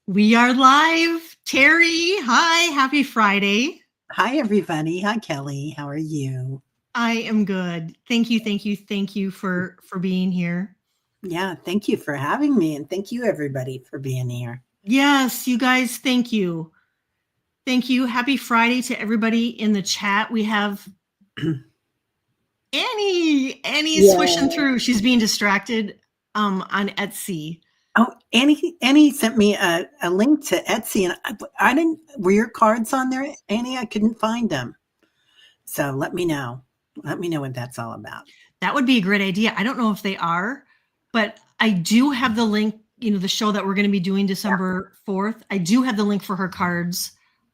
We are live. Teri, hi, happy Friday. Hi, everybody. Hi, Kelly. How are you? I am good. Thank you for being here. Yeah, thank you for having me. And thank you, everybody, for being here. Yes, you guys, thank you. Thank you. Happy Friday to everybody in the chat. We have Annie swishing Yeah. through. She's being distracted on Etsy. Oh, Annie sent me a link to Etsy, and I didn't. Were your cards on there, Annie? I couldn't find them. So let me know. Let me know what that's all about. That would be a great idea. I don't know if they are, but I do have the link, the show that we're going to be doing December 4th. I do have the link for her cards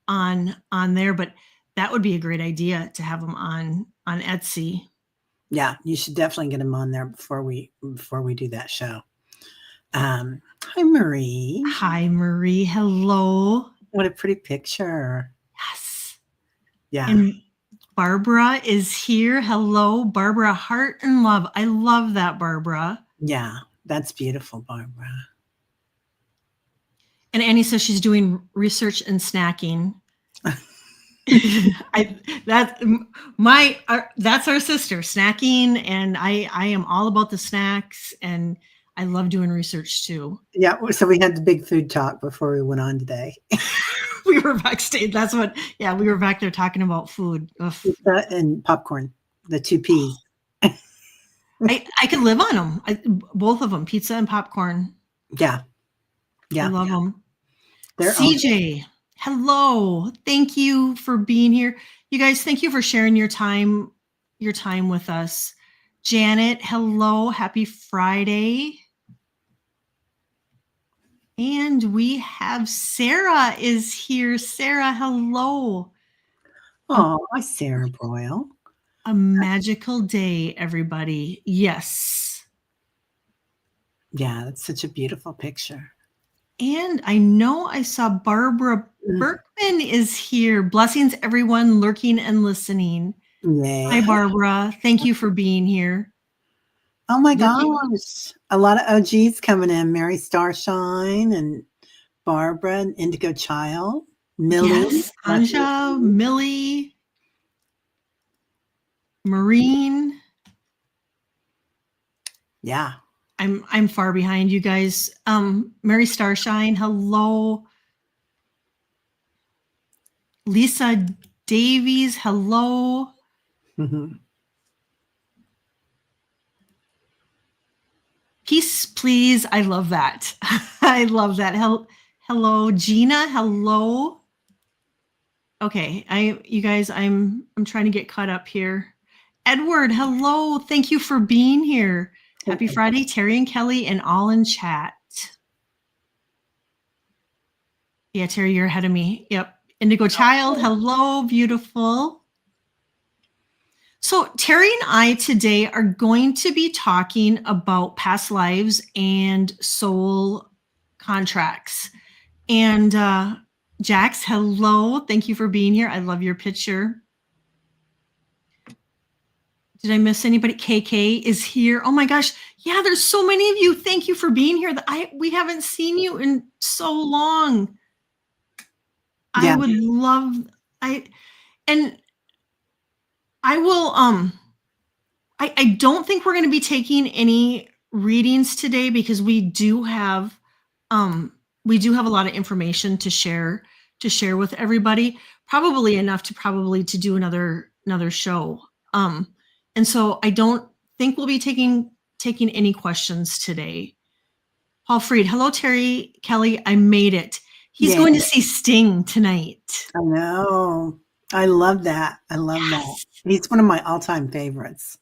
on there, but that would be a great idea to have them on Etsy. Yeah, you should definitely get them on there before we do that show. Hi, Marie. Hi, Marie. Hello. What a pretty picture. Yes. Yeah. And Barbara is here. Hello, Barbara. Heart and love. I love that, Barbara. Yeah, that's beautiful, Barbara. And Annie says she's doing research and snacking. That's our sister, snacking, and I am all about the snacks, and I love doing research too. Yeah, so we had the big food talk before we went on today. We were backstage. We were back there talking about food. Pizza and popcorn, the two P's. I could live on them. Both of them, pizza and popcorn. Yeah. I love them. They're CJ, hello. Thank you for being here. You guys, thank you for sharing your time with us. Janet, hello. Happy Friday. And we have Sarah is here. Sarah, hello. Oh, hi, Sarah Broyle. A magical day, everybody. Yes. Yeah, that's such a beautiful picture. And I know I saw Barbara Berkman is here. Blessings, everyone lurking and listening. Yeah. Hi, Barbara. Thank you for being here. Oh my gosh. A lot of OGs coming in. Mary Starshine and Barbara and Indigo Child. Millie. Yes, Anja, Millie, Marine. Yeah. I'm far behind you guys. Mary Starshine, hello. Lisa Davies, hello. Peace, please. I love that. I love that. Hello, Gina. Hello. Okay, you guys, I'm trying to get caught up here. Edward, hello. Thank you for being here. Happy Friday, Teri and Kelly, and all in chat. Yeah, Teri, you're ahead of me. Yep. Indigo Child, hello, beautiful. So Teri and I today are going to be talking about past lives and soul contracts. And Jax, hello. Thank you for being here. I love your picture. Did I miss anybody? KK is here. Oh my gosh. Yeah, there's so many of you. Thank you for being here. We haven't seen you in so long. Yeah. I would love I will I don't think we're going to be taking any readings today because we do have a lot of information to share with everybody, probably enough to do another show. And so I don't think we'll be taking any questions today. Paul Freed, hello, Teri, Kelly, I made it. He's going to see Sting tonight. I know. I love that. I love that. He's one of my all-time favorites.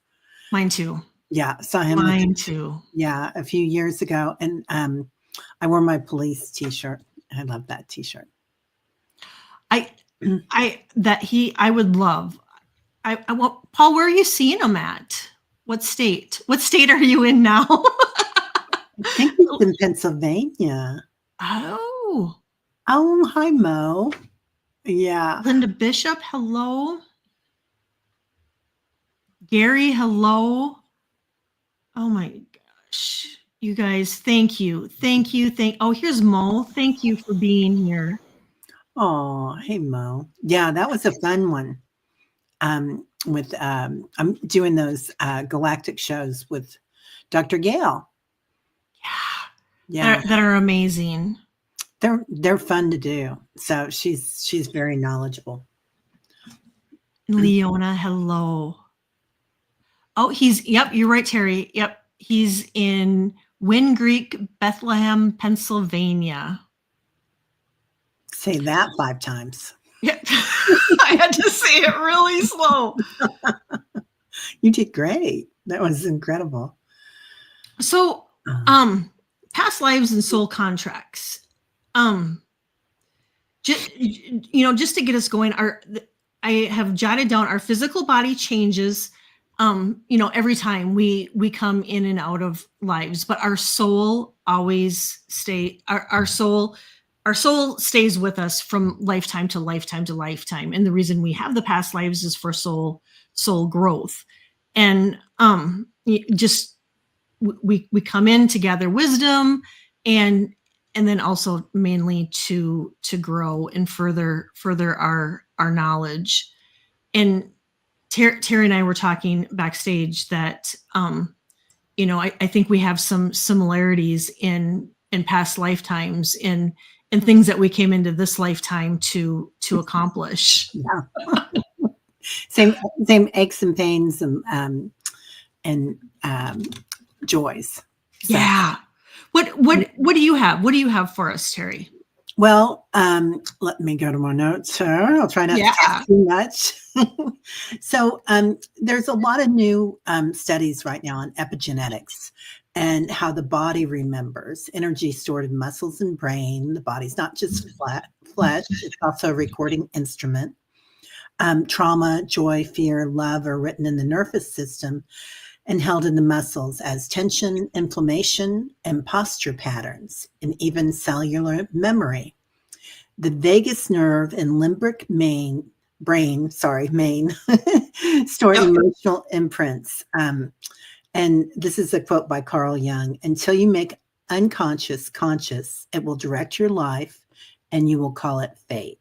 Mine too. Yeah, saw him. Mine too. Yeah, a few years ago, and I wore my police T-shirt. I love that T-shirt. I would love. Paul, where are you seeing him at? What state? What state are you in now? I think it's in Pennsylvania. Oh, hi, Mo. Yeah. Linda Bishop, hello. Gary, hello. Oh my gosh. You guys, thank you. Thank you. Oh, here's Mo. Thank you for being here. Oh, hey Mo. Yeah, that was a fun one. With I'm doing those galactic shows with Dr. Gale. Yeah. Yeah, That are amazing. they're fun to do. So she's very knowledgeable. Leona, hello. Oh, yep, you're right, Teri. Yep. He's in Wind Creek, Bethlehem, Pennsylvania. Say that 5 times. Yep. I had to say it really slow. You did great. That was incredible. So, past lives and soul contracts. Just to get us going, I have jotted down our physical body changes every time we come in and out of lives, but our soul always our soul stays with us from lifetime to lifetime to lifetime. And the reason we have the past lives is for soul growth. And just we come in to gather wisdom and then also mainly to grow and further our knowledge. And Teri and I were talking backstage that I think we have some similarities in past lifetimes in things that we came into this lifetime to accomplish. Yeah. same aches and pains and joys. So. Yeah. What do you have? What do you have for us, Teri? Well, let me go to my notes here. I'll try not to talk too much. So there's a lot of new studies right now on epigenetics and how the body remembers energy stored in muscles and brain. The body's not just flesh, it's also a recording instrument. Trauma, joy, fear, love are written in the nervous system and held in the muscles as tension, inflammation, and posture patterns, and even cellular memory. The vagus nerve and limbic brain store emotional imprints. And this is a quote by Carl Jung: until you make unconscious conscious, it will direct your life and you will call it fate.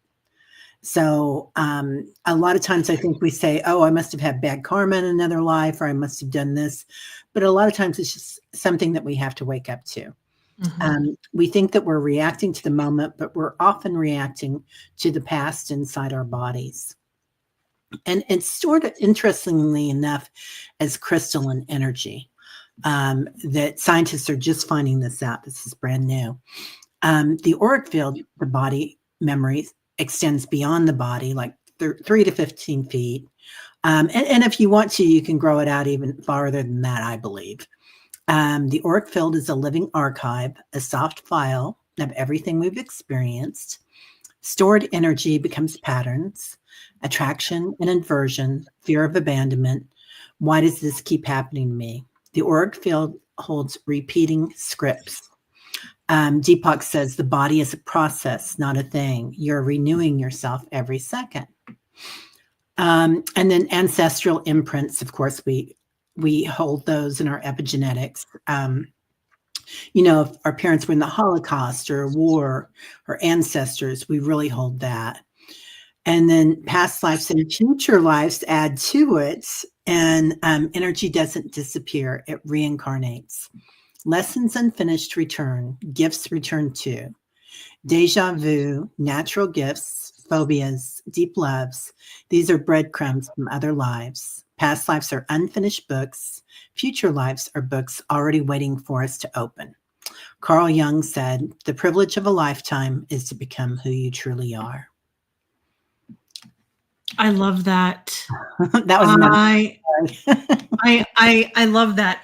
So a lot of times I think we say, oh, I must have had bad karma in another life, or I must have done this. But a lot of times it's just something that we have to wake up to. Mm-hmm. We think that we're reacting to the moment, but we're often reacting to the past inside our bodies. And it's stored, interestingly enough, as crystalline energy. That scientists are just finding this out. This is brand new. The auric field, the body memories, extends beyond the body, like 3 to 15 feet. And if you want to, you can grow it out even farther than that, I believe. The auric field is a living archive, a soft file of everything we've experienced. Stored energy becomes patterns, attraction and aversion, fear of abandonment. Why does this keep happening to me? The auric field holds repeating scripts. Deepak says the body is a process, not a thing. You're renewing yourself every second. And then ancestral imprints, of course, we hold those in our epigenetics. If our parents were in the Holocaust or a war, or ancestors, we really hold that. And then past lives and future lives add to it, and energy doesn't disappear, it reincarnates. Lessons unfinished return, gifts return too. Déjà vu, natural gifts, phobias, deep loves, these are breadcrumbs from other lives. Past lives are unfinished books. Future lives are books already waiting for us to open. Carl Jung said, the privilege of a lifetime is to become who you truly are. I love that. That was I love that.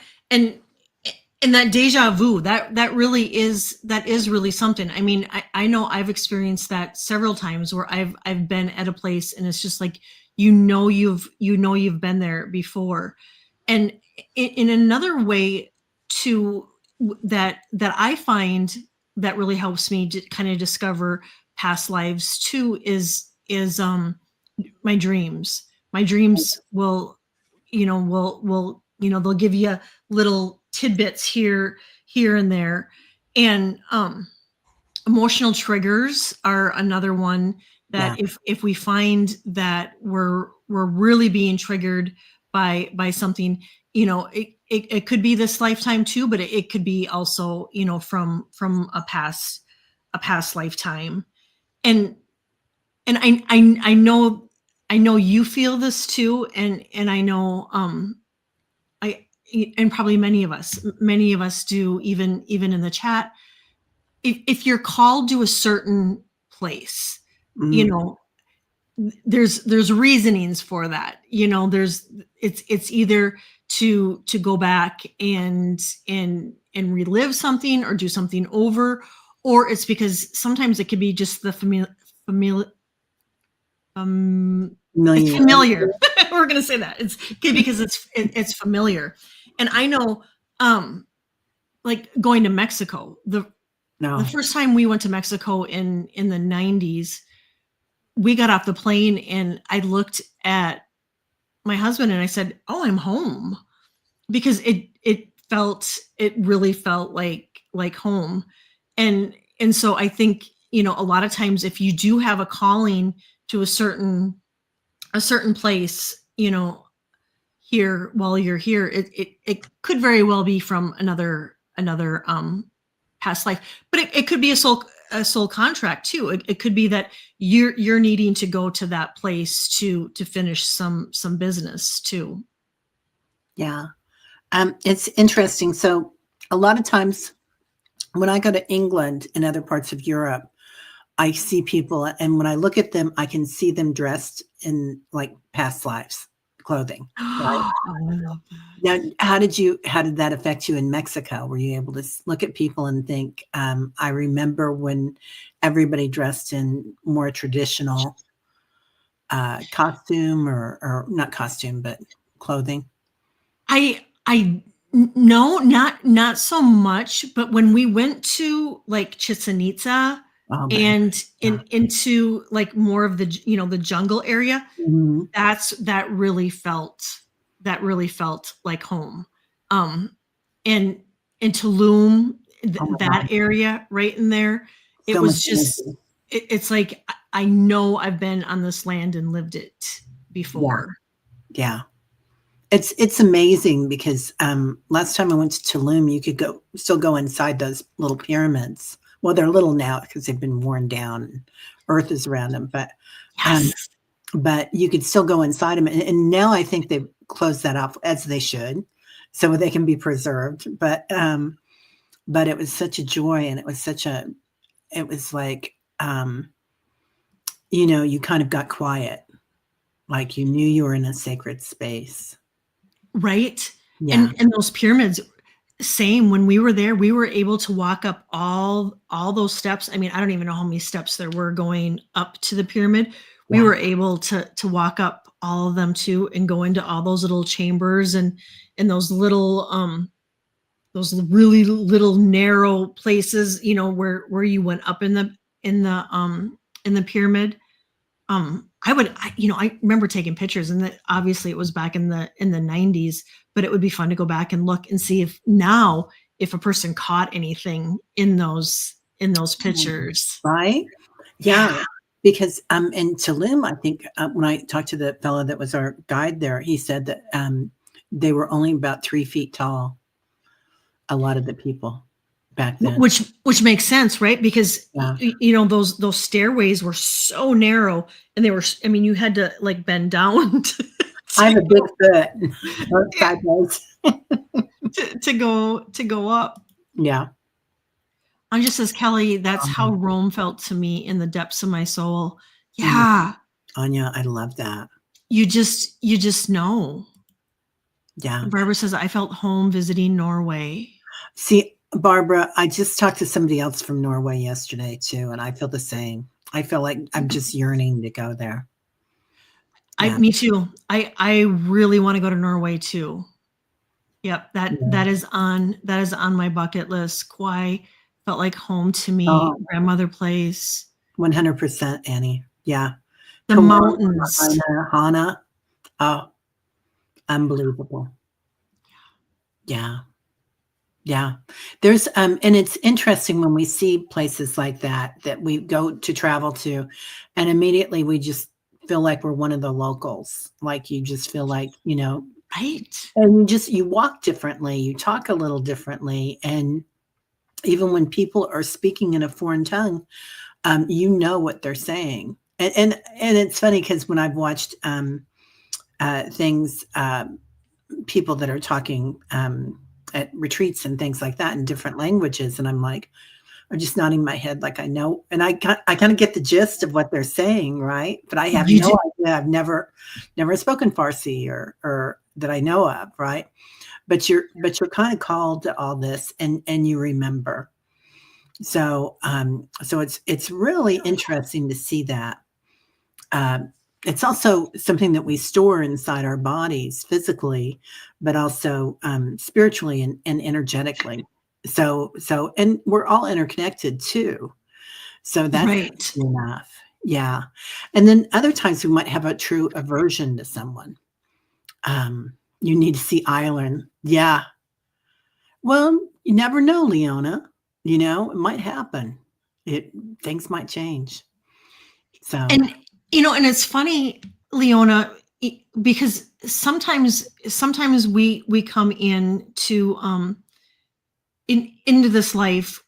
And that deja vu, that really is really something. I mean, I know I've experienced that several times where I've been at a place and it's just like, you've been there before. And in another way to that I find that really helps me to kind of discover past lives too is my dreams. My dreams will they'll give you little tidbits here here and there. And emotional triggers are another one that if we find that we're really being triggered by something, it could be this lifetime too, but it could be also, from a past lifetime. And I know you feel this too, and I know I and probably many of us do, even in the chat. If you're called to a certain place, there's reasonings for that. It's either to go back and relive something or do something over, or it's because sometimes it could be just the familiar. It's familiar. We're gonna say that it's good because it's familiar. And I know, like going to Mexico, the first time we went to Mexico in the 90s, we got off the plane and I looked at my husband and I said, "Oh, I'm home," because it really felt like home. And so I think, a lot of times if you do have a calling to a certain place, here while you're here, it could very well be from another past life, but it could be a soul contract too. It could be that you're needing to go to that place to finish some business too. Yeah. It's interesting. So a lot of times when I go to England and other parts of Europe, I see people, and when I look at them, I can see them dressed in like past lives clothing. Right? Now, how did that affect you in Mexico? Were you able to look at people and think, I remember when everybody dressed in more traditional costume or not costume, but clothing? No, not so much. But when we went to like Chichen Itza and into like more of the, the jungle area, that really felt like home. And in Tulum, that area right in there, it was just, it's like, I know I've been on this land and lived it before. Yeah. It's amazing because last time I went to Tulum, you could still go inside those little pyramids. Well, they're little now because they've been worn down and earth is around them, but you could still go inside them. And now I think they've closed that off, as they should, so they can be preserved. But it was such a joy, and it was like, you kind of got quiet, like you knew you were in a sacred space. Right. Yeah. And those pyramids, same. When we were there, we were able to walk up all those steps. I mean, I don't even know how many steps there were going up to the pyramid. We were able to walk up all of them too, and go into all those little chambers and those little those really little narrow places, where you went up in the pyramid. I remember taking pictures, and that obviously it was back in the 90s, but it would be fun to go back and look and see if a person caught anything in those pictures. Right. Yeah. Because in Tulum, I think when I talked to the fellow that was our guide there, he said that they were only about 3 feet tall. A lot of the people back then, which makes sense, right? Because those stairways were so narrow, and they were. I mean, you had to like bend down. I have a big foot to go up. Yeah. Anja says, Kelly, that's how Rome felt to me in the depths of my soul. Yeah. Anya, I love that. You just know. Yeah. Barbara says, I felt home visiting Norway. See, Barbara, I just talked to somebody else from Norway yesterday too, and I feel the same. I feel like I'm just yearning to go there. Yeah. Me too. I really want to go to Norway too. Yep. That is on my bucket list. Kauai felt like home to me. Grandmother place. 100%, Annie. Yeah. The mountains. Hana. Oh, unbelievable. Yeah. Yeah. There's and it's interesting when we see places like that we go to travel to, and immediately we just feel like we're one of the locals. Like you just feel like, Right. and you walk differently, you talk a little differently, and even when people are speaking in a foreign tongue, you know what they're saying. And it's funny because when I've watched things, people that are talking at retreats and things like that in different languages, and I'm like, I'm just nodding my head like I know, and I kind of get the gist of what they're saying, right? But I have You do. no idea. I've never spoken Farsi or that I know of, right? But you're kind of called to all this, and you remember. So it's really interesting to see that. Um, it's also something that we store inside our bodies physically, but also spiritually and energetically. And we're all interconnected too. So that's Right. enough. Yeah. And then other times we might have a true aversion to someone. You need to see Ireland. Yeah. Well, you never know, Leona. It might happen. It Things might change. So, And and it's funny, Leona, because sometimes we come into this life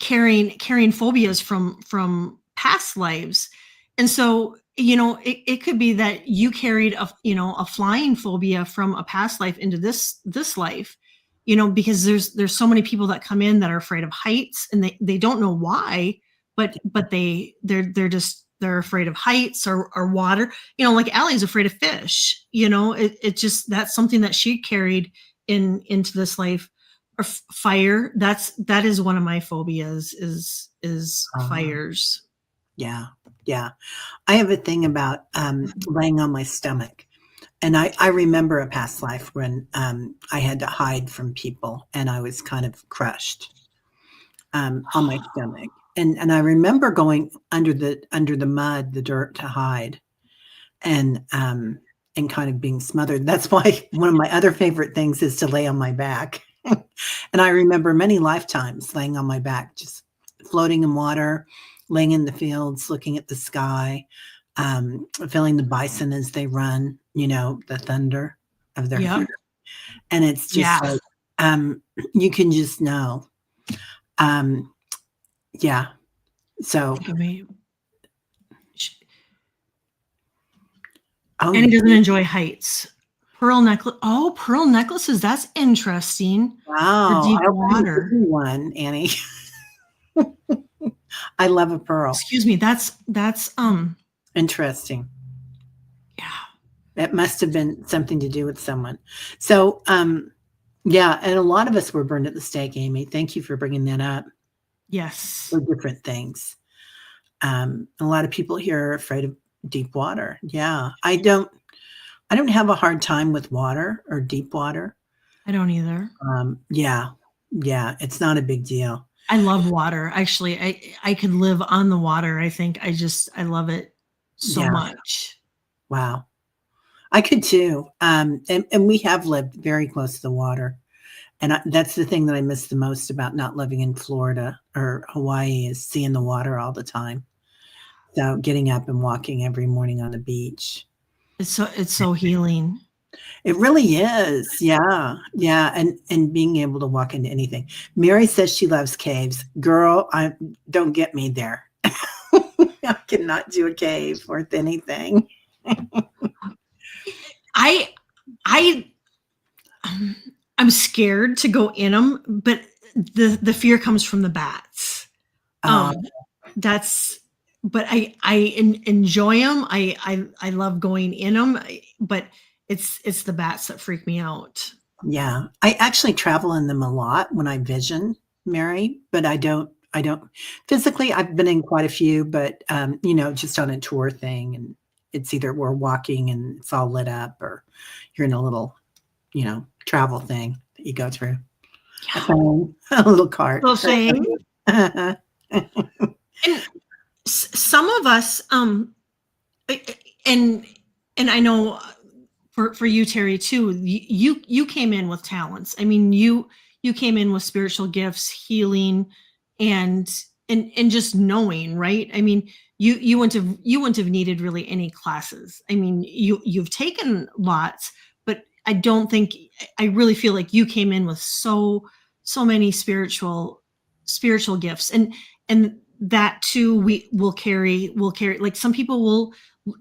carrying phobias from past lives. And so it could be that you carried a flying phobia from a past life into this life, because there's so many people that come in that are afraid of heights, and they don't know why, but they're afraid of heights or water, like Allie's afraid of fish. It just, that's something that she carried into this life. Or fire, that is one of my phobias, is um, fires. yeah, yeah. I have a thing about laying on my stomach. And I remember a past life when I had to hide from people and I was kind of crushed on my stomach. And I remember going under the mud, the dirt to hide, and and kind of being smothered. That's why one of my other favorite things is to lay on my back. And I remember many lifetimes laying on my back, just floating in water, laying in the fields, looking at the sky, feeling the bison as they run, the thunder of their Yep. feet. And it's just Yeah. like, um, you can just know. Um, yeah. So, Think of me. oh, And he doesn't enjoy heights. Pearl necklace. Oh, pearl necklaces. That's interesting. For wow. I deep hope I didn't give water. you one, Annie. I love a pearl. Excuse me. That's Interesting. yeah. That must have been something to do with someone. So, yeah, and a lot of us were burned at the stake, Amy. Thank you for bringing that up Yes. for different things. A lot of people here are afraid of deep water. Yeah, I don't have a hard time with water or deep water. I don't either. Yeah, yeah, it's not a big deal. I love water. Actually, I could live on the water. I think I love it so Yeah, much. wow. I could too. And we have lived very close to the water. And that's the thing that I miss the most about not living in Florida or Hawaii is seeing the water all the time. So getting up and walking every morning on the beach. It's so healing. It really is. Yeah. Yeah. And being able to walk into anything. Mary says she loves caves. Girl, I don't get me there. I cannot do a cave worth anything. I I I'm scared to go in them, but the fear comes from the bats. Uh, Um, that's but I enjoy them. I love going in them, but it's the bats that freak me out. yeah. I actually travel in them a lot when I vision, Mary, but I don't physically I've been in quite a few, but just on a tour thing and it's either we're walking and it's all lit up or you're in a little, travel thing that you go through. A Yeah, thing, a little cart. so saying. And some of us, and I know for you, Teri, too. You came in with talents. I mean, you came in with spiritual gifts, healing, and and just knowing, right? I mean, you wouldn't have needed really any classes. I mean, you've taken lots, but I don't think, I really feel like you came in with so many spiritual gifts, and that too we will carry, like some people will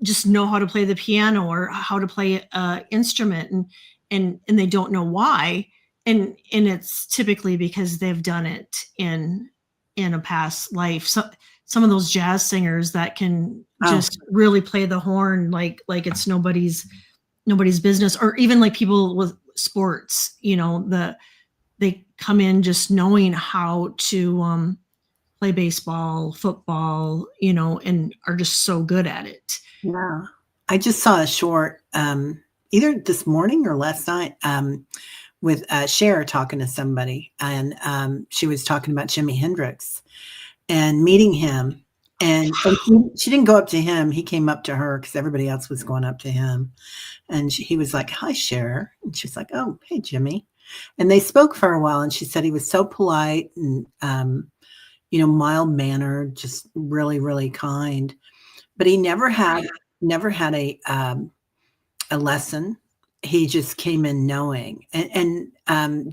just know how to play the piano or how to play a instrument, and they don't know why, and it's typically because they've done it in a past life. So some of those jazz singers that can Oh, just really play the horn like it's nobody's business, or even like people with sports, they come in just knowing how to play baseball, football, and are just so good at it. yeah. I just saw a short, either this morning or last night, with Cher talking to somebody, and she was talking about Jimi Hendrix and meeting him. And she didn't go up to him. He came up to her because everybody else was going up to him. And he was like, "Hi, Cher." And she's like, "Oh, hey, Jimmy." And they spoke for a while. And she said he was so polite and, mild mannered, just really, really kind. But he never had a lesson. He just came in knowing, and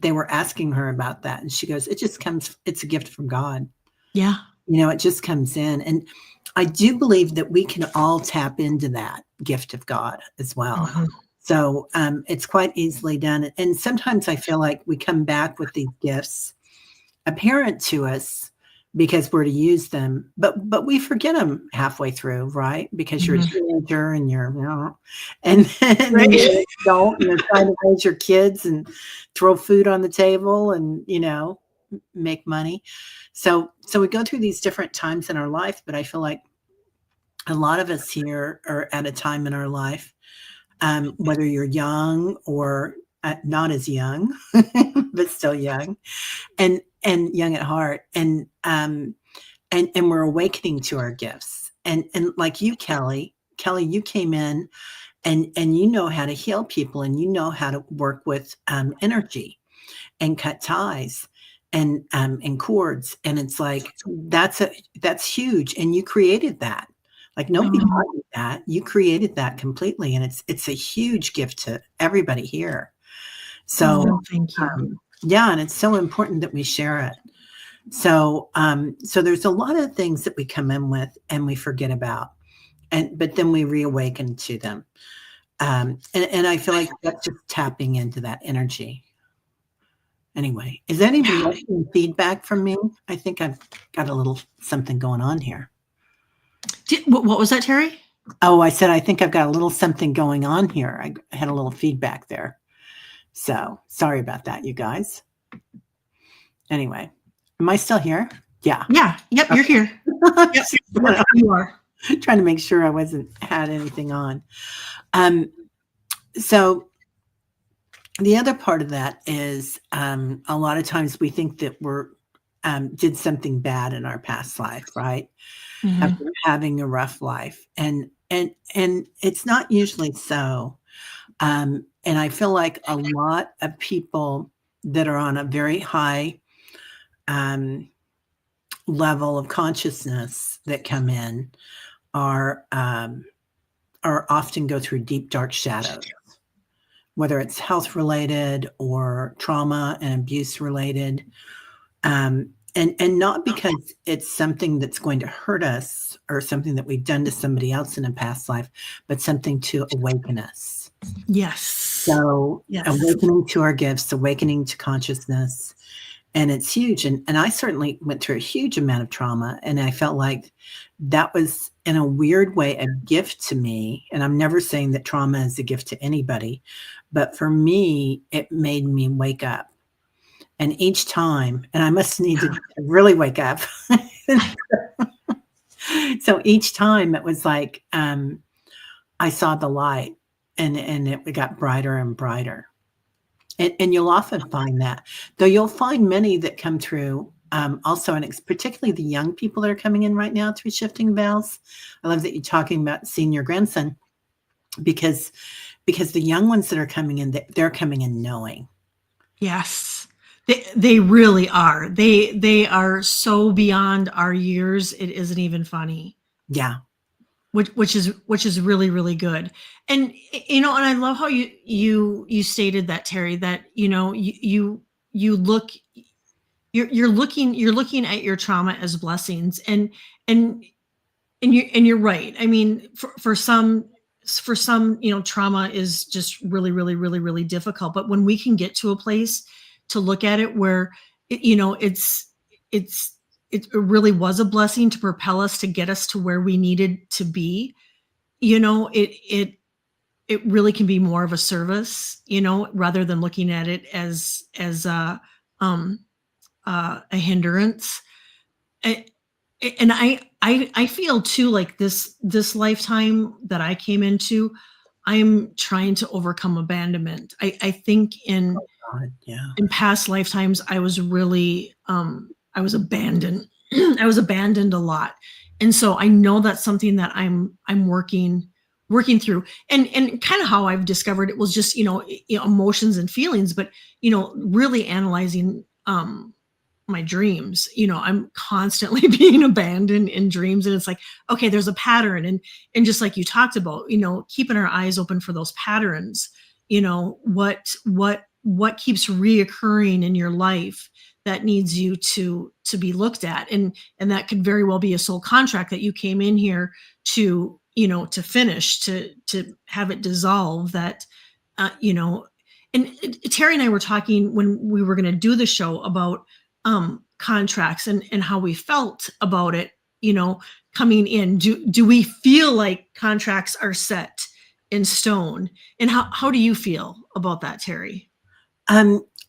they were asking her about that, and she goes, "It just comes. It's a gift from God. Yeah. It just comes in." And I do believe that we can all tap into that gift of God as well. Mhm. So it's quite easily done. And sometimes I feel like we come back with these gifts apparent to us because we're to use them, but we forget them halfway through, right? Because you're a Mhm. teenager and and then Right. you're an adult and you're trying to raise your kids and throw food on the table and make money. So we go through these different times in our life, but I feel like a lot of us here are at a time in our life, whether you're young or not as young, but still young, and young at heart, and we're awakening to our gifts. And like you, Kelly, you came in and you know how to heal people, and you know how to work with energy and cut ties and cords. And it's like that's huge. And you created that. Like nobody Oh, taught you that. You created that completely. And it's a huge gift to everybody here. So oh, thank you. yeah, and it's so important that we share it. So there's a lot of things that we come in with and we forget about, but then we reawaken to them. And I feel like that's just tapping into that energy. Anyway, is anybody Yeah. else getting feedback from me? I think I've got a little something going on here. What was that, Terry? Oh, I said I think I've got a little something going on here. I had a little feedback there. So sorry about that, you guys. Anyway, am I still here? Yeah. Yeah. Yep. You're here. Yep. Yep. You are. Trying to make sure I wasn't had anything on. So the other part of that is a lot of times we think that we're did something bad in our past life, right? Mhm. After having a rough life, and it's not usually so. And I feel like a lot of people that are on a very high um, level of consciousness that come in are often go through deep dark shadows, whether it's health related or trauma and abuse related, and not because it's something that's going to hurt us or something that we've done to somebody else in a past life, but something to awaken us. Yes. So Yes. awakening to our gifts, awakening to consciousness, and it's huge. And I certainly went through a huge amount of trauma, and I felt like that was in a weird way a gift to me. And I'm never saying that trauma is a gift to anybody, but for me, it made me wake up. And each time, and I must need to really wake up. So each time it was like I saw the light, and it got brighter and brighter. And you'll often find that, though you'll find many that come through also, and it's particularly the young people that are coming in right now through shifting bells. I love that you're talking about seeing your grandson, because the young ones that are coming in, they're coming in knowing. Yes. They really are. They are so beyond our years. It isn't even funny. Yeah. Which is really really good. And and I love how you stated that, Teri, that you look you're looking at your trauma as blessings. And you're right. I mean, for some, trauma is just really really really really difficult, but when we can get to a place to look at it where it's it really was a blessing to propel us to get us to where we needed to be. It really can be more of a service, rather than looking at it as um a hindrance. And I feel too like this lifetime that I came into, I'm trying to overcome abandonment. I think God, yeah. in past lifetimes I was really I was abandoned. I was abandoned a lot. And so I know that's something that I'm working through. And kind of how I've discovered it was just, emotions and feelings, but really analyzing my dreams. I'm constantly being abandoned in dreams, and it's like, okay, there's a pattern. And just like you talked about, keeping our eyes open for those patterns. What keeps reoccurring in your life that needs you to be looked at. And that could very well be a soul contract that you came in here to finish, to have it dissolve. That and Teri and I were talking when we were going to do the show about contracts and how we felt about it, coming in. Do we feel like contracts are set in stone? And how do you feel about that, Teri?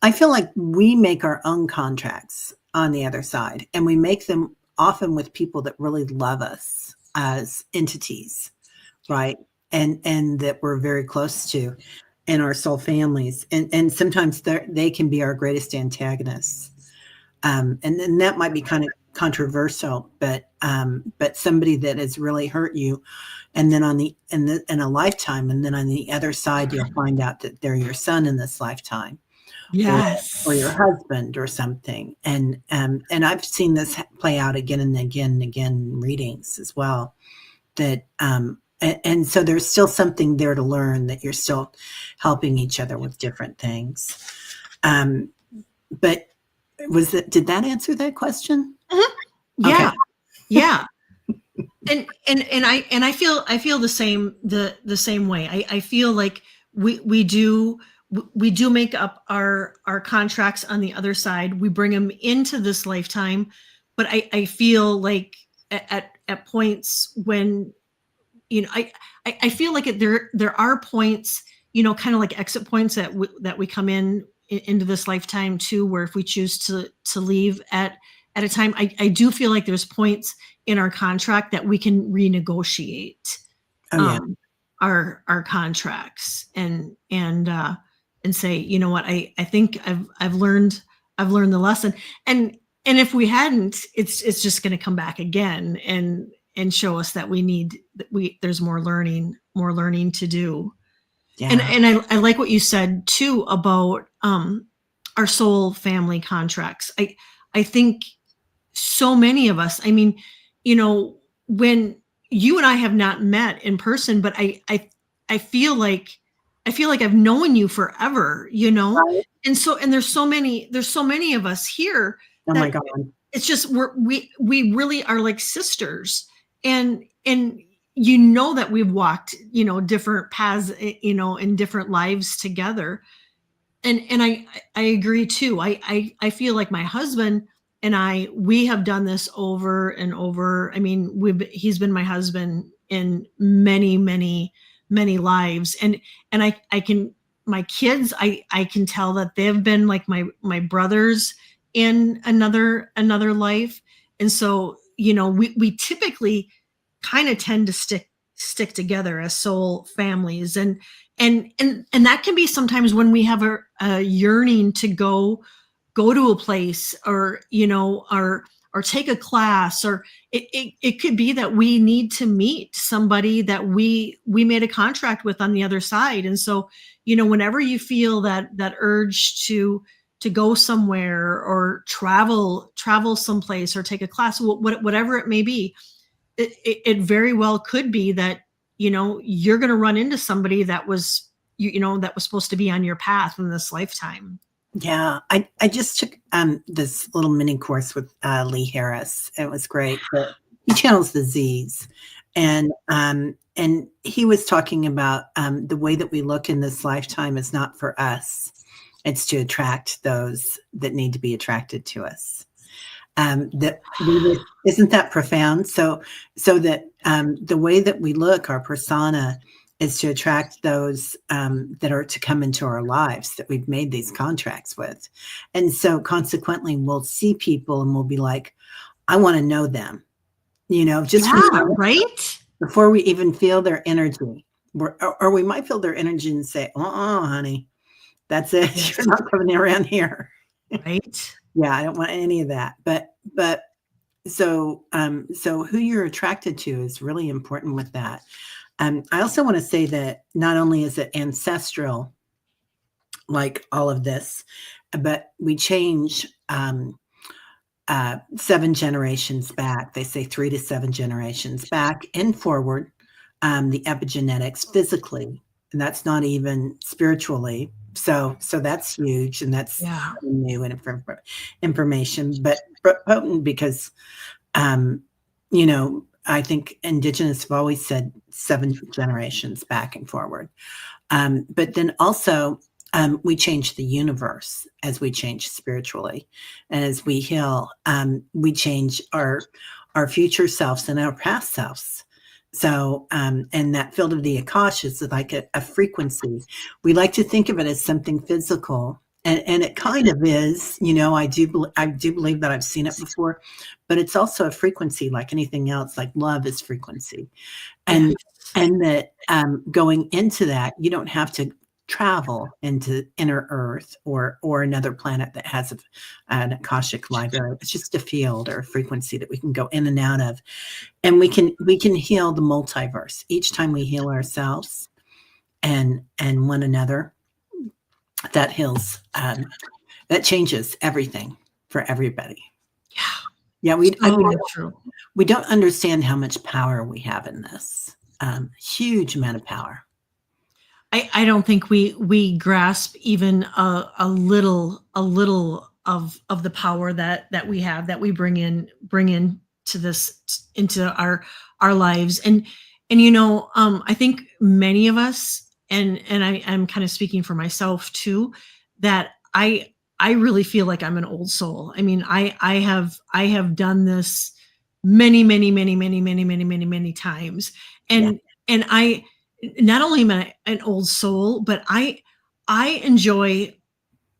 I feel like we make our own contracts on the other side, and we make them often with people that really love us as entities, right? And that we're very close to in our soul families. And sometimes they can be our greatest antagonists. And then that might be kind of controversial, but somebody that has really hurt you, and then in a lifetime, and then on the other side, you'll find out that they're your son in this lifetime, or your Yes. husband or something. And I've seen this play out again and again and again in readings as well. That and so there's still something there to learn, that you're still helping each other with different things. But did that answer that question? Mhm. Okay. Yeah. Yeah. And I feel the same way. I feel like we do make up our contracts on the other side. We bring them into this lifetime, but I feel like at points when I feel like there are points, kind of like exit points that we come into this lifetime too, where if we choose to leave at a time, I do feel like there's points in our contract that we can renegotiate Oh yeah. Our contracts and say, you know what, I think I've learned the lesson. And if we hadn't, it's just going to come back again and show us that there's more learning to do. Yeah. And I like what you said too about our soul family contracts. I think so many of us, I mean, when you and I have not met in person, but I feel like I've known you forever, Right. and there's so many of us here Oh my that God. it's just we really are like sisters. And that we've walked different paths, in different lives together. And I agree too. I feel like my husband and we have done this over and over. I mean, he's been my husband in many many lives. And I can, my kids, I can tell that they've been like my brothers in another life. And so we typically kind of tend to stick together as soul families. And that can be sometimes when we have a yearning to go to a place, or or take a class, or it could be that we need to meet somebody that we made a contract with on the other side. And so whenever you feel that urge to to go somewhere or travel someplace or take a class, whatever it may be, it very well could be that, you're going to run into somebody that was, that was supposed to be on your path in this lifetime. Yeah, I just took this little mini course with Lee Harris. It was great. But he channels the Z's, and he was talking about the way that we look in this lifetime is not for us; it's to attract those that need to be attracted to us. Isn't that profound? So that the way that we look, our persona, is to attract those that are to come into our lives that we've made these contracts with. And so consequently, we'll see people and we'll be like, I want to know them, just right? before we even feel their energy. Or we might feel their energy and say, honey, that's it. Yes. You're not coming around here. Right. Yeah, I don't want any of that. But so who you're attracted to is really important with that. I also want to say that not only is it ancestral, like all of this, but we change 7 generations back. They say 3 to 7 generations back and forward, the epigenetics physically, and that's not even spiritually. So that's huge, and that's new and information, but potent because, I think Indigenous have always said 7 generations back and forward. But then also, we change the universe as we change spiritually, and as we heal, we change our future selves and our past selves. So, and that field of the Akash is like a frequency. We like to think of it as something physical, and it kind of is. I do believe that I've seen it before, but it's also a frequency like anything else. Like love is frequency, and that going into that, you don't have to travel into inner Earth or another planet that has an Akashic library. It's just a field or a frequency that we can go in and out of, and we can heal the multiverse each time we heal ourselves and one another. That heals. That changes everything for everybody. Yeah. We don't understand how much power we have in this. Huge amount of power. I don't think we grasp even a little of the power that we have, that we bring in to this, into our lives. And I think many of us, and I'm kind of speaking for myself too, that I really feel like I'm an old soul. I mean, I have done this many times, and I not only am I an old soul, but I enjoy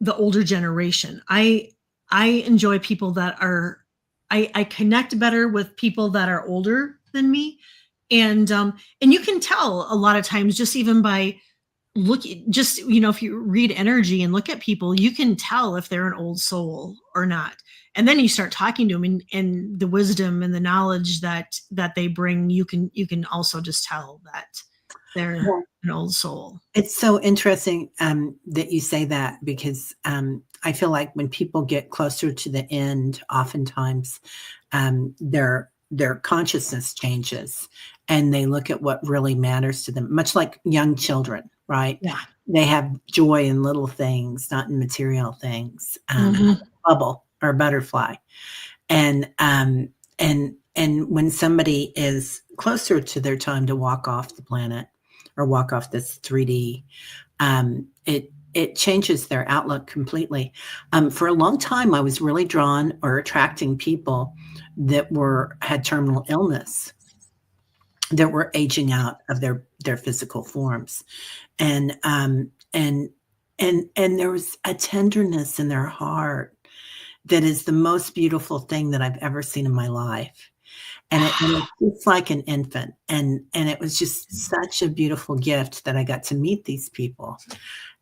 the older generation. I enjoy people that are, I connect better with people that are older than me. And you can tell a lot of times, just even by if you read energy and look at people, you can tell if they're an old soul or not. And then you start talking to them, and the wisdom and the knowledge that they bring, you can also just tell that they're an old soul. It's so interesting that you say that, because I feel like when people get closer to the end, oftentimes their consciousness changes, and they look at what really matters to them, much like young children, right? Yeah. They have joy in little things, not in material things. Bubble or butterfly. And when somebody is closer to their time to walk off the planet or walk off this 3D, it changes their outlook completely. For a long time, I was really drawn or attracting people that had terminal illness, that were aging out of their physical forms, and there was a tenderness in their heart that is the most beautiful thing that I've ever seen in my life. And it's just like an infant. And it was just such a beautiful gift that I got to meet these people.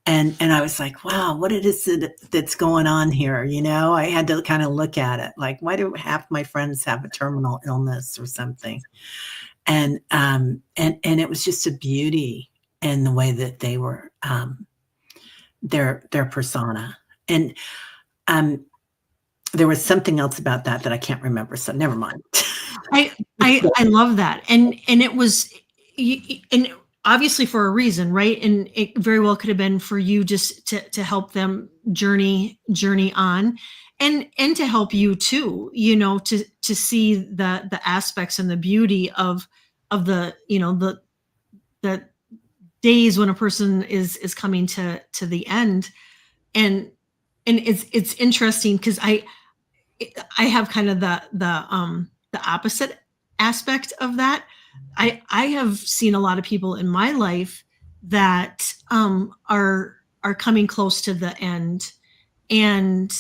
And I was like, wow, what it is that's going on here? I had to kind of look at it. Like, why do half my friends have a terminal illness or something? And it was just a beauty in the way that they were, their persona. And um, there was something else about that that I can't remember, so never mind. I love that, and it was, and obviously for a reason, right? And it very well could have been for you just to help them journey on, and to help you too, to see the aspects and the beauty of the the days when a person is coming to the end, and it's interesting because I have kind of the opposite aspect of that. I have seen a lot of people in my life that are coming close to the end, and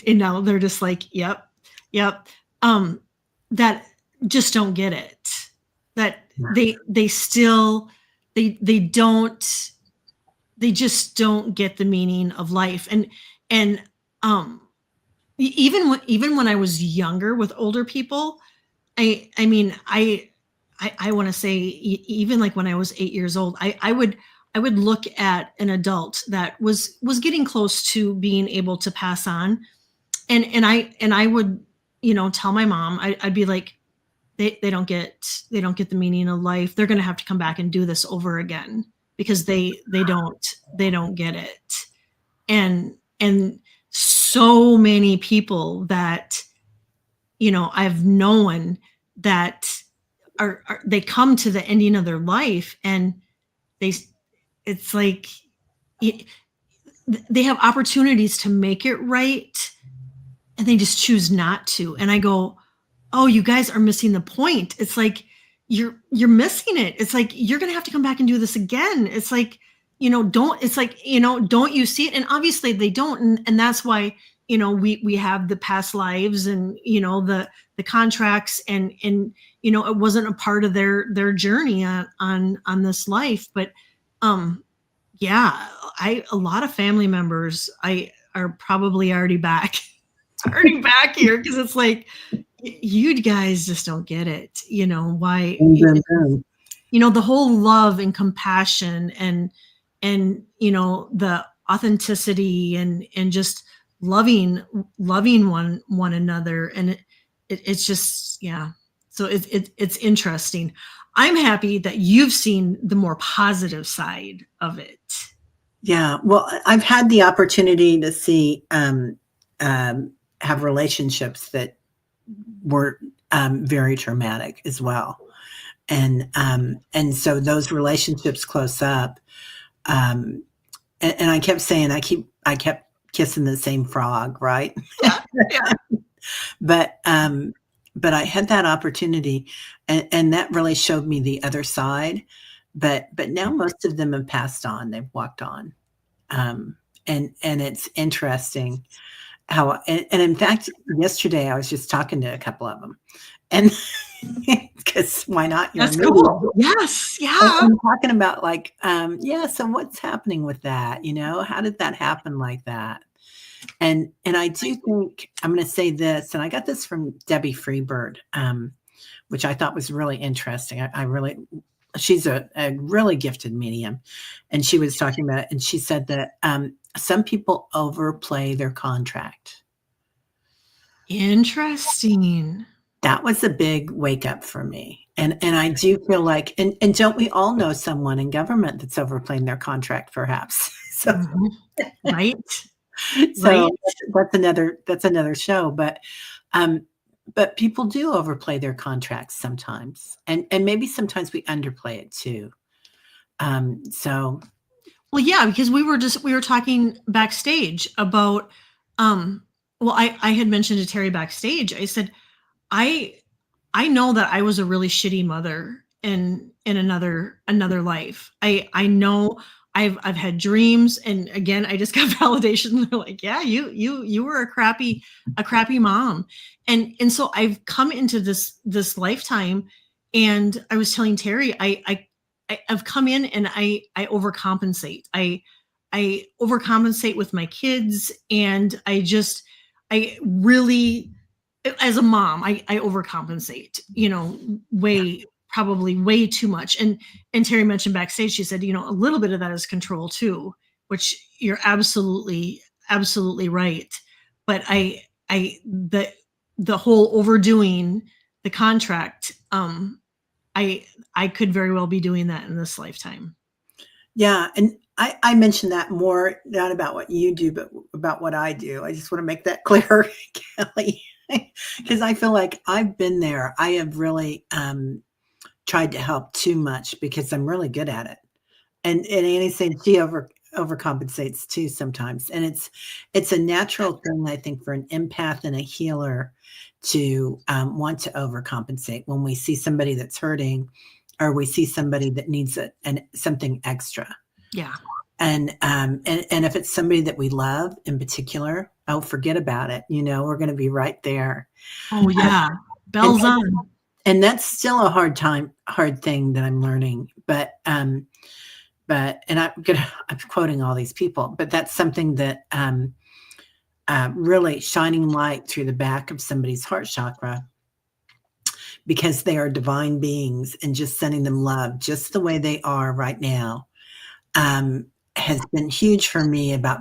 now they're just like, yep, yep, that just don't get it. That they still they just don't get the meaning of life, and um even when I was younger with older people, I mean, I want to say even like when I was 8 years old, I would look at an adult that was getting close to being able to pass on, and I would, tell my mom, I'd be like, they don't get the meaning of life. They're going to have to come back and do this over again because they don't get it. And so many people that I've known that are they come to the ending of their life, and they it's like they have opportunities to make it right, and they just choose not to. And I go, oh, you guys are missing the point. It's like you're missing it. It's like you're gonna have to come back and do this again. It's like, don't it's like, don't you see it? And obviously they don't. And that's why, we have the past lives, and the contracts, and it wasn't a part of their journey on this life. But yeah, a lot of family members I are probably already back already back here, because it's like, you guys just don't get it, why, the whole love and compassion, and the authenticity, and just loving one another. And it's just, yeah. So it's interesting. I'm happy that you've seen the more positive side of it. Yeah, well, I've had the opportunity to see have relationships that were very traumatic as well, and so those relationships close up, and I kept saying I kept kissing the same frog, right? Yeah, yeah. But I had that opportunity, and that really showed me the other side. But now most of them have passed on; they've walked on, and it's interesting how. And in fact, yesterday I was just talking to a couple of them, and because why not? That's cool. Yes, yeah. I'm talking about like, yeah. So what's happening with that? How did that happen like that? And I do think I'm going to say this, and I got this from Debbie Freebird, which I thought was really interesting. I really, she's a really gifted medium, and she was talking about it, and she said that some people overplay their contract. Interesting. That was a big wake up for me. And I do feel like, and don't we all know someone in government that's overplaying their contract, perhaps? So, right. So that's another show, but people do overplay their contracts sometimes, and maybe sometimes we underplay it too. So, well, yeah, because we were talking backstage about, well, I had mentioned to Teri backstage. I said, I know that I was a really shitty mother in another life. I know I've had dreams, and again, I just got validation. They're like, yeah, you were a crappy mom, and so I've come into this lifetime, and I was telling Teri, I've come in and I overcompensate. I overcompensate with my kids, and I really, as a mom, I overcompensate, probably way too much. And Teri mentioned backstage, she said, a little bit of that is control too, which you're absolutely right. but the whole overdoing the contract, I could very well be doing that in this lifetime. Yeah. And I mentioned that more, not about what you do, but about what I do. I just want to make that clear, Kelly, because I feel like I've been there. I have really tried to help too much because I'm really good at it. And Annie said she overcompensates too sometimes. And it's a natural thing, I think, for an empath and a healer to want to overcompensate when we see somebody that's hurting, or we see somebody that needs something extra. Yeah. And if it's somebody that we love in particular, oh, forget about it. We're going to be right there. Oh yeah. Bells on. And that's still a hard thing that I'm learning. But and I'm quoting all these people, but that's something that really shining light through the back of somebody's heart chakra, because they are divine beings, and just sending them love just the way they are right now has been huge for me about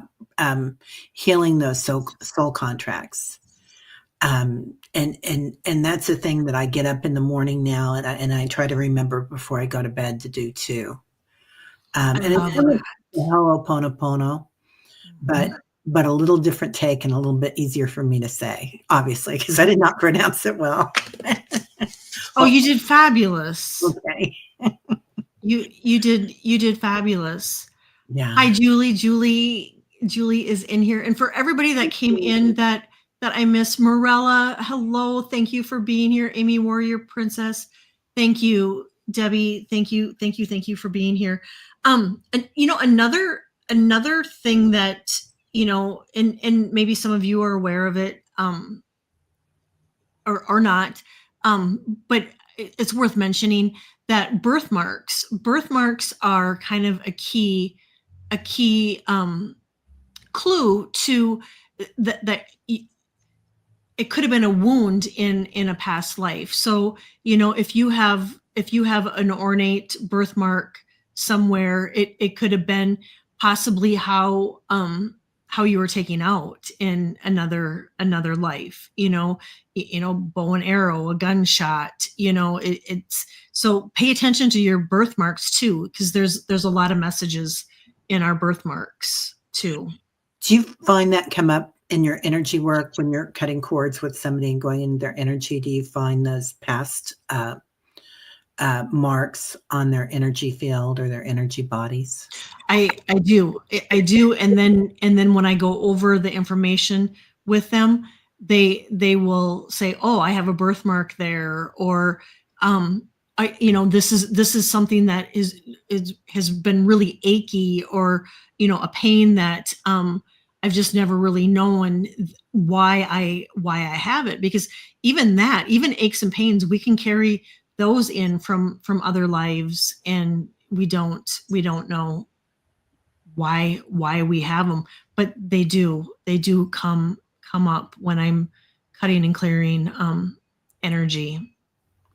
healing those soul contracts. And that's the thing that I get up in the morning now, and I try to remember before I go to bed to do too. And it's Ho'oponopono, but a little different take and a little bit easier for me to say, obviously, because I did not pronounce it well. Oh, you did fabulous. Okay. You did fabulous. Yeah. Hi, Julie. Julie is in here. And for everybody that came in that I miss, Morella, hello. Thank you for being here. Amy Warrior Princess. Thank you. Debbie, thank you for being here. And another thing that, and maybe some of you are aware of it, or not, but it's worth mentioning that birthmarks are kind of a key clue to that it could have been a wound in a past life. So, if you have an ornate birthmark somewhere, it could have been possibly how you were taken out in another life, bow and arrow, a gunshot, it's so pay attention to your birthmarks too, because there's a lot of messages in our birthmarks too. Do you find that come up in your energy work when you're cutting cords with somebody and going into their energy? Do you find those past marks on their energy field or their energy bodies? I do. And then when I go over the information with them, they will say, oh, I have a birthmark there, or this is something that has been really achy, or a pain that I've just never really known why I have it, because even aches and pains, we can carry those in from other lives, and we don't know why we have them, but they do come up when I'm cutting and clearing energy.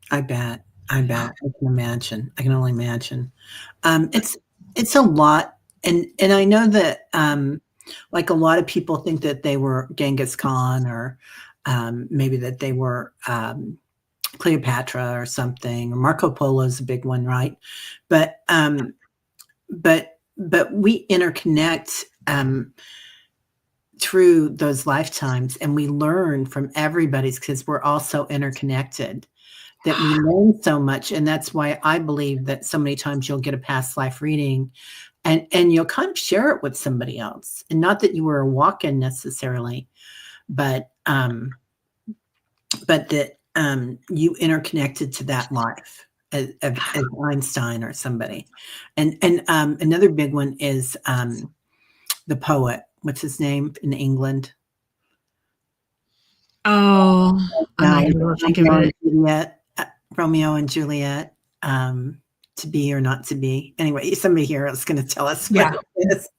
I bet. I can imagine. I can only imagine. It's a lot. And I know that like a lot of people think that they were Genghis Khan, or maybe that they were Cleopatra or something, or Marco Polo is a big one, right? But we interconnect through those lifetimes, and we learn from everybody's, because we're all so interconnected that we learn so much. And that's why I believe that so many times you'll get a past life reading, and you'll kind of share it with somebody else, and not that you were a walk-in necessarily, but that you interconnected to that life as Einstein or somebody. And another big one is the poet. What's his name in England? Oh, I'm not going to think of it. Romeo and Juliet. To be or not to be. Anyway, somebody here is going to tell us what it is.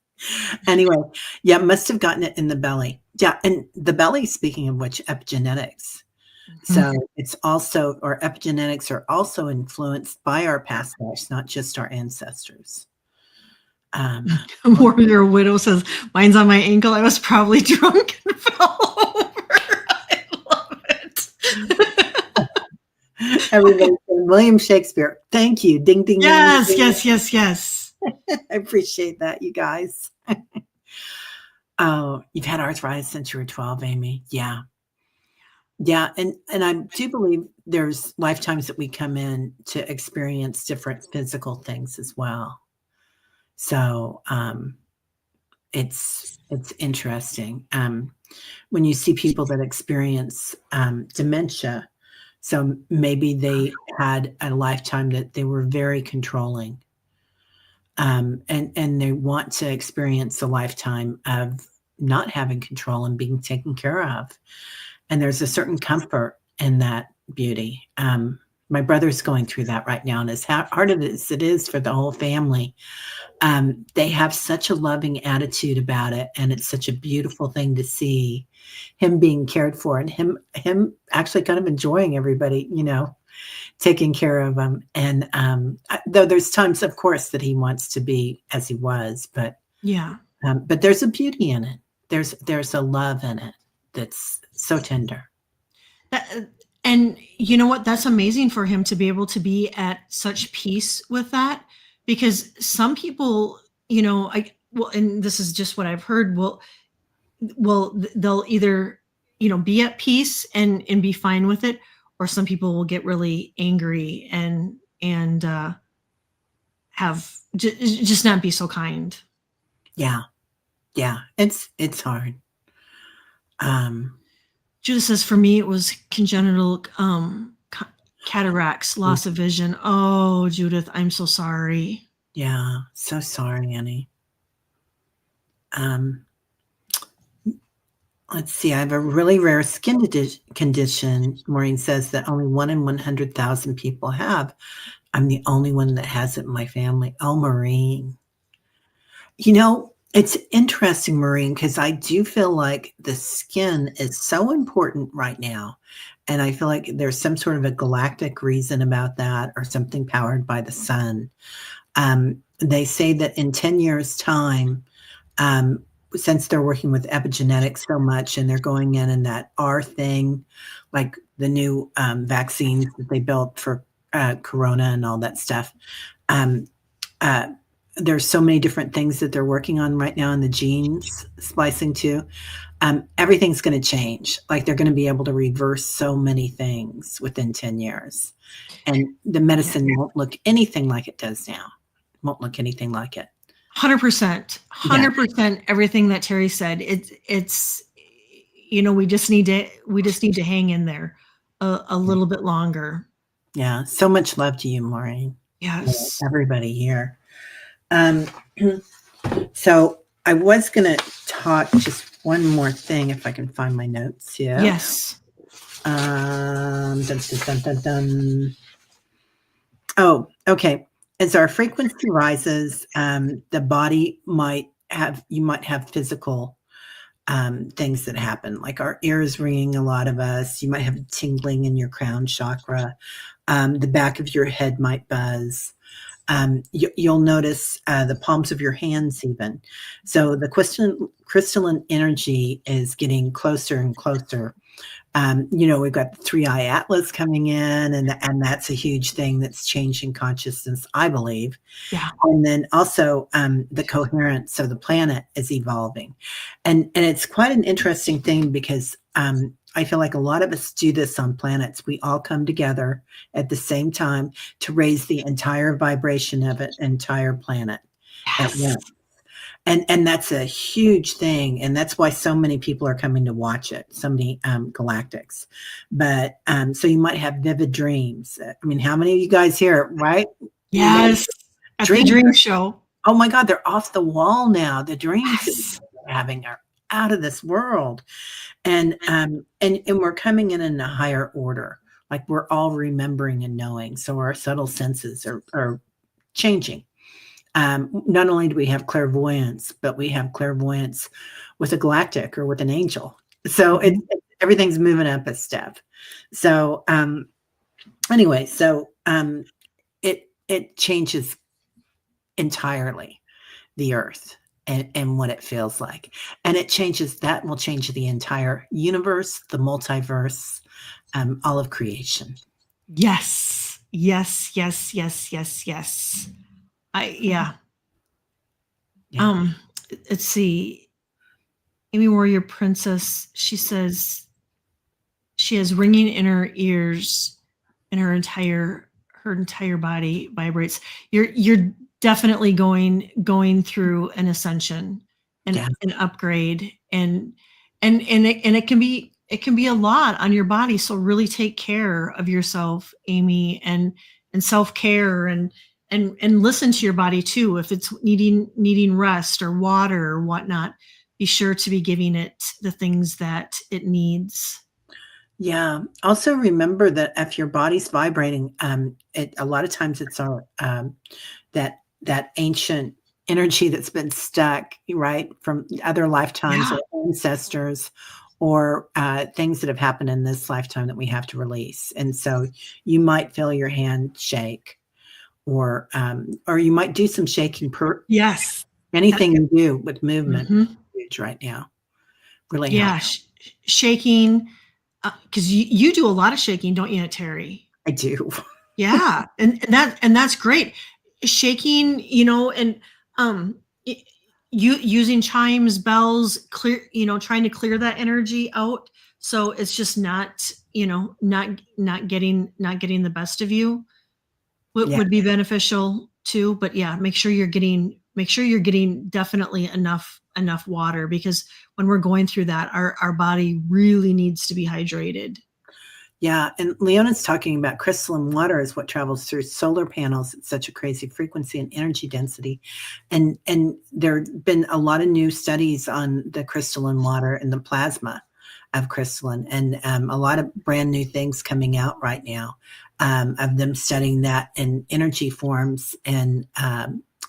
Anyway, yeah, must have gotten it in the belly. Yeah, and the belly, speaking of which, epigenetics. So it's also, or epigenetics are also influenced by our past lives, not just our ancestors. Warrior Widow says, mine's on my ankle. I was probably drunk and fell Everybody saying William Shakespeare. Thank you. Ding, ding, ding, ding, Yes, ding. yes, yes, yes. I appreciate that, you guys. Oh, you've had arthritis since you were 12, Amy. Yeah. Yeah, and I do believe there's lifetimes that we come in to experience different physical things as well. So, it's interesting, when you see people that experience, dementia, so maybe they had a lifetime that they were very controlling, and they want to experience a lifetime of not having control and being taken care of. And there's a certain comfort in that beauty. My brother's going through that right now, and as hard as it is for the whole family, they have such a loving attitude about it, and it's such a beautiful thing to see him being cared for, and him actually kind of enjoying everybody, taking care of him. And though there's times, of course, that he wants to be as he was, Yeah. but there's a beauty in it. There's a love in it that's so tender. And you know what? That's amazing for him to be able to be at such peace with that, because some people, and this is just what I've heard, they'll either, be at peace and be fine with it, or some people will get really angry and have just not be so kind. Yeah. Yeah. It's hard. Judith says, for me, it was congenital cataracts, loss of vision. Oh, Judith, I'm so sorry. Yeah. So sorry, Annie. Let's see. I have a really rare skin condition. Maureen says that only 1 in 100,000 people have. I'm the only one that has it in my family. Oh, Maureen. It's interesting, Maureen, because I do feel like the skin is so important right now. And I feel like there's some sort of a galactic reason about that, or something powered by the sun. They say that in 10 years' time, since they're working with epigenetics so much, and they're going in and that R thing, like the new vaccines that they built for Corona and all that stuff, there's so many different things that they're working on right now in the genes splicing too. Everything's going to change. Like, they're going to be able to reverse so many things within 10 years. And the medicine won't look anything like it does now. Won't look anything like it. 100%, 100%. Everything that Teri said. It's we just need to hang in there a little bit longer. Yeah. So much love to you, Maureen. Yes. Everybody here. So I was going to talk just one more thing, if I can find my notes here. Yes. Dun, dun, dun, dun, dun. Oh, okay. As our frequency rises, the body you might have physical things that happen, like our ears ringing. A lot of us, you might have tingling in your crown chakra. The back of your head might buzz. You'll notice the palms of your hands even. So the crystalline energy is getting closer and closer. We've got the 3-eye atlas coming in, and that's a huge thing that's changing consciousness, I believe. Yeah. And then also the coherence of the planet is evolving. And it's quite an interesting thing, because I feel like a lot of us do this on planets. We all come together at the same time to raise the entire vibration of an entire planet at once. And that's a huge thing. And that's why so many people are coming to watch it, so many galactics. But so you might have vivid dreams. I mean, how many of you guys here, right? Yes. At the dream show. Oh my God, they're off the wall now. The dreams that we're having are out of this world. And we're coming in a higher order. Like, we're all remembering and knowing. So our subtle senses are changing. Not only do we have clairvoyance, but we have clairvoyance with a galactic or with an angel. So everything's moving up a step. So anyway, it changes entirely the earth and what it feels like. And that will change the entire universe, the multiverse, all of creation. Yes. Yes, yes, yes, yes, yes. Yeah. Yeah. Um, let's see. Amy Warrior Princess, she says she has ringing in her ears and her entire body vibrates. You're definitely going through an ascension and Yeah. an upgrade, and it can be a lot on your body, so really take care of yourself, Amy, and self-care, and listen to your body too. If it's needing rest or water or whatnot, be sure to be giving it the things that it needs. Yeah. Also remember that if your body's vibrating, a lot of times it's our that ancient energy that's been stuck, right, from other lifetimes Yeah. or ancestors, or things that have happened in this lifetime that we have to release. And so you might feel your hand shake, or you might do some shaking. Per Yes. That anything you do with movement mhm. is huge right now. Really Yeah, helps. shaking, 'cause you do a lot of shaking, don't you, Terry? I do. Yeah, and that's great. Shaking, and, um, y using chimes, bells, trying to clear that energy out, so it's just not getting the best of you. Would Yeah. would be beneficial too, but yeah, make sure you're getting definitely enough water, because when we're going through that, our body really needs to be hydrated. Yeah, and Leona's talking about crystalline water is what travels through solar panels at such a crazy frequency and energy density. And there've been a lot of new studies on the crystalline water and the plasma of crystalline, and a lot of brand new things coming out right now, of them studying that in energy forms and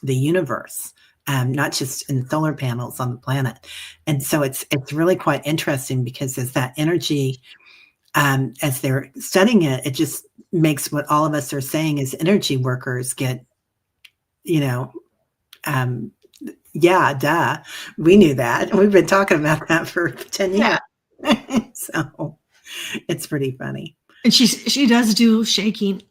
the universe. Not just in solar panels on the planet, and so it's really quite interesting because as that energy, as they're studying it, it just makes what all of us are saying as energy workers get, you know, um, yeah, duh. We knew that. We've been talking about that for 10 Yeah. years. So it's pretty funny. And she does do shaking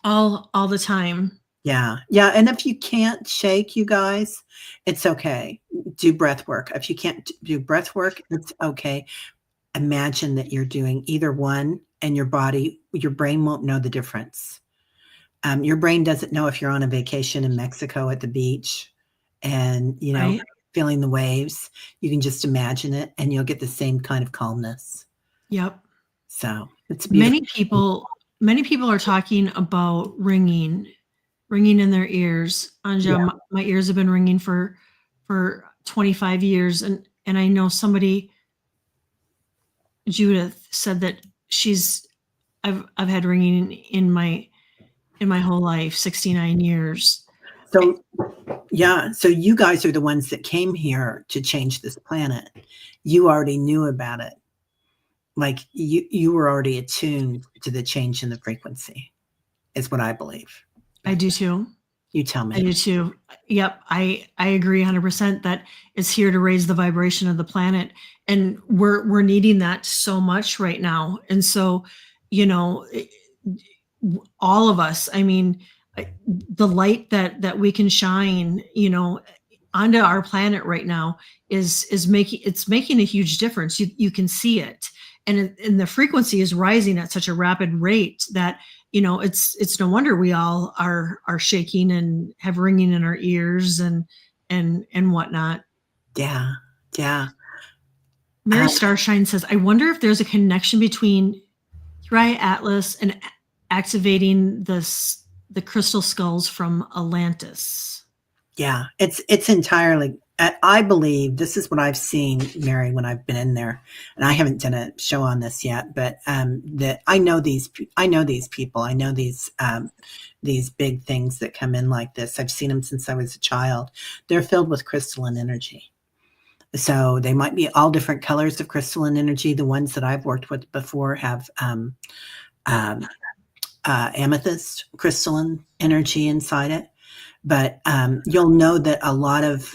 all the time. Yeah. Yeah. And if you can't shake, you guys, it's okay. Do breath work. If you can't do breath work, it's okay. Imagine that you're doing either one and your brain won't know the difference. Your brain doesn't know if you're on a vacation in Mexico at the beach and, Right? feeling the waves. You can just imagine it and you'll get the same kind of calmness. Yep. So it's a beautiful Many people many people are talking about ringing in their ears. thing. Anja, my ears have been ringing for 25 years, and I know somebody, Judith, said that she's I've had ringing in my whole life, 69 years. So, yeah, so you guys are the ones that came here to change this planet. You already knew about it. Like you were already attuned to the change in the frequency, is what I believe. I do too. You tell I me. do too. Yep, I agree 100% that it's here to raise the vibration of the planet, and we're needing that so much right now. And so, you know, all of us. I mean, the light that we can shine, onto our planet right now is making a huge difference. You can see it, and the frequency is rising at such a rapid rate that it's no wonder we all are shaking and have ringing in our ears and whatnot. Yeah. Yeah. Mary Starshine says, I wonder if there's a connection between Thri Atlas and activating the crystal skulls from Atlantis. Yeah, it's entirely. I believe this is what I've seen, Mary, when I've been in there, and I haven't done a show on this yet. But that I know these. I know these people. I know these big things that come in like this. I've seen them since I was a child. They're filled with crystalline energy. So they might be all different colors of crystalline energy. The ones that I've worked with before have um, amethyst crystalline energy inside it. But you'll know that a lot of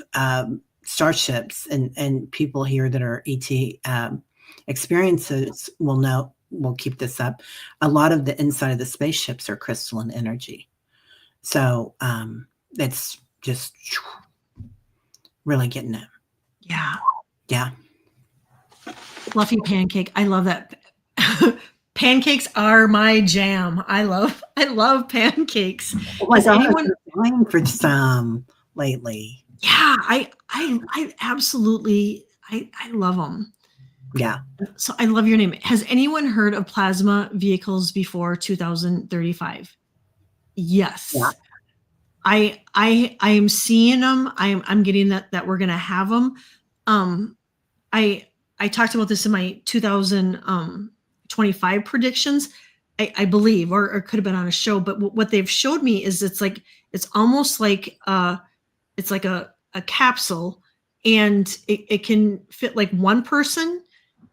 starships and people here that are ET experiences will know will keep this up. A lot of the inside of the spaceships are crystalline energy. So it's just really getting it. Yeah. Yeah. Fluffy pancake. I love that. Pancakes are my jam. I love pancakes. Oh my Has God, anyone? I've been dying for some lately. Yeah, I absolutely I love them. Yeah. So I love your name. Has anyone heard of plasma vehicles before 2035? Yeah. Yes. I am seeing them. I'm getting that we're gonna have them. Um, I I talked about this in my 2025 predictions. I believe, or it could have been on a show, but what they've showed me is it's almost like it's like a capsule, and it can fit like one person,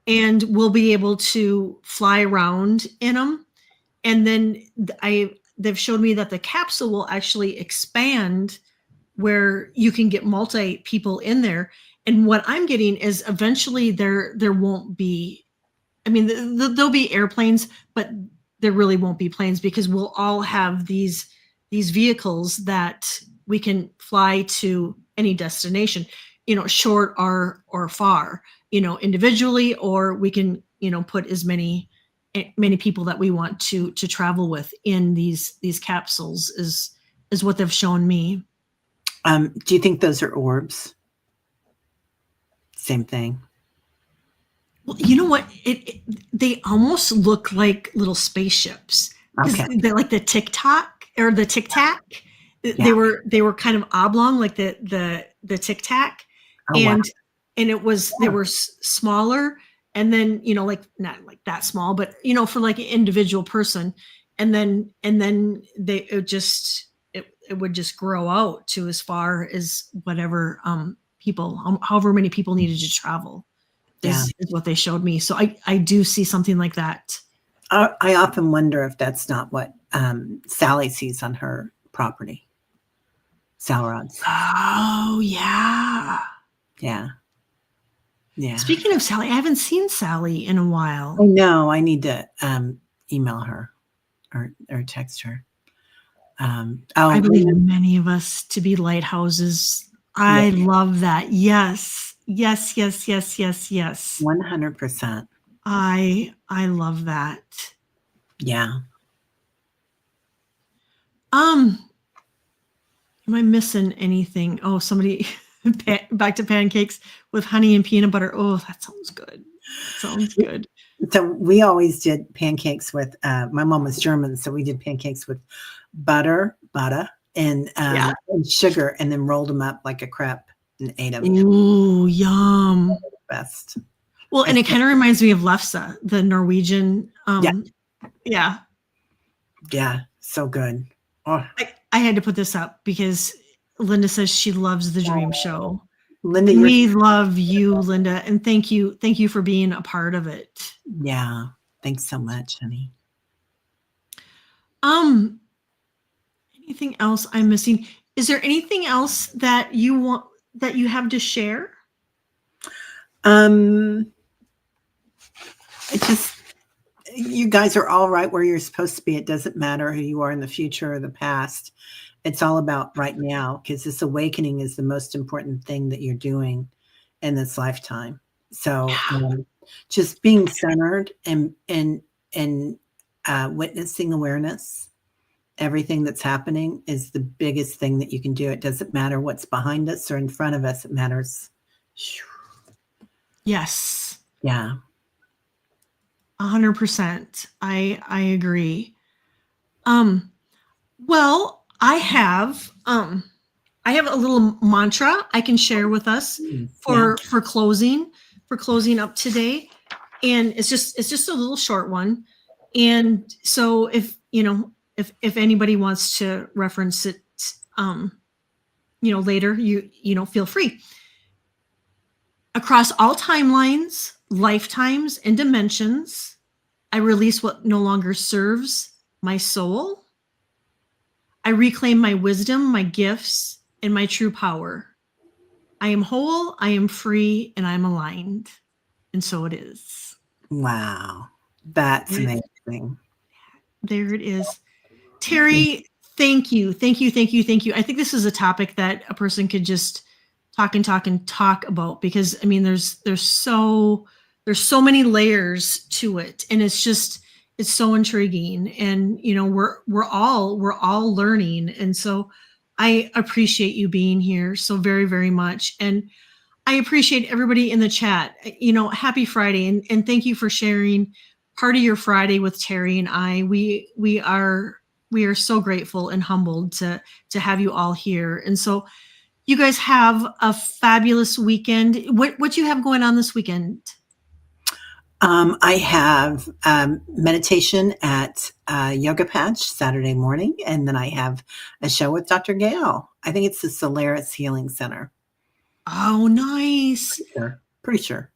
and we'll be able to fly around in them. And then they've showed me that the capsule will actually expand where you can get multi people in there. And what I'm getting is eventually there won't be. I mean, there'll be airplanes, but there really won't be planes, because we'll all have these vehicles that we can fly to any destination, short or far, individually, or we can, put as many people that we want to travel with in these capsules is what they've shown me. Do you think those are orbs? Same thing. Well, you know what? They almost look like little spaceships, because Okay. they're like the TikTok or the Tic Tac. Yeah. They were kind of oblong, like the Tic Tac, Oh, wow. and they were smaller, and then like not like that small, but for like an individual person, and then it would just grow out to as far as whatever people, however many people needed to travel. Yeah. Is what they showed me. So I do see something like that. I often wonder if that's not what Sally sees on her property. Salrod's. Oh yeah. Yeah. Yeah. Speaking of Sally, I haven't seen Sally in a while. I know. I need to email her or text her. I believe many of us to be lighthouses. I love that. Yes. Yes, yes, yes, yes, yes. 100%. I love that. Yeah. Am I missing anything? Oh, somebody back to pancakes with honey and peanut butter. Oh, that sounds good. Sounds good. So we always did pancakes with my mom was German, so we did pancakes with butter, and sugar, and then rolled them up like a crepe and ate them. Ooh, yum. Best. Well, and it kind of reminds me of lefse, the Norwegian. Yeah. Yeah, so good. Oh. I had to put this up because Linda says she loves the Dream Show. Linda, we love you, Linda, and thank you for being a part of it. Yeah, thanks so much, honey. Anything else I'm missing? Is there anything else that you have to share? It just, you guys are all right where you're supposed to be. It doesn't matter who you are in the future or the past. It's all about right now, because this awakening is the most important thing that you're doing in this lifetime. So just being centered and witnessing awareness, everything that's happening is the biggest thing that you can do. It doesn't matter what's behind us or in front of us. It matters. Yes. Yeah. 100%. I agree. Well, I have a little mantra I can share with us for closing up today, and it's just a little short one. And so if anybody wants to reference it, later, feel free. Across all timelines, lifetimes, and dimensions, I release what no longer serves my soul. I reclaim my wisdom, my gifts, and my true power. I am whole, I am free, and I'm aligned. And so it is. Wow. That's amazing. There it is. Teri, thank you. Thank you. Thank you. Thank you. I think this is a topic that a person could just talk and talk and talk about, because I mean there's so many layers to it, and it's so intriguing, and you know we're all learning, and so I appreciate you being here so very, very much. And I appreciate everybody in the chat. You know, happy Friday, and thank you for sharing part of your Friday with Teri and I. We are so grateful and humbled to have you all here. And so you guys have a fabulous weekend. What you have going on this weekend? I have meditation at Yoga Patch Saturday morning, and then I have a show with Dr. Gail. I think it's the Solaris Healing Center. Oh, nice. Pretty sure.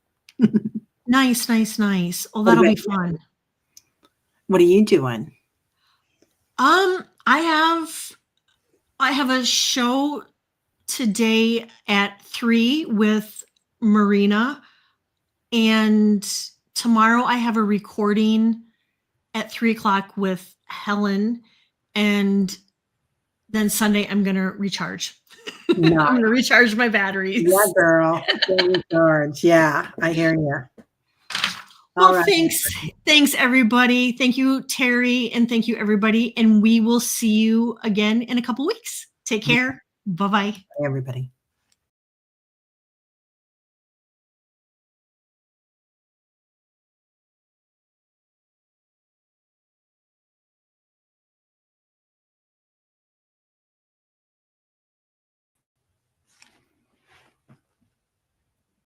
Nice. Oh, that'll be fun. What are you doing? I have a show today at 3 with Marina, and tomorrow I have a recording at 3:00 with Helen, and then Sunday I'm gonna recharge. I'm gonna recharge my batteries. Yeah, girl. Recharge. Yeah, I hear you. Well, thanks everybody. Thank you, Teri, and thank you everybody. And we will see you again in a couple weeks. Take care. Bye-bye. Bye, everybody.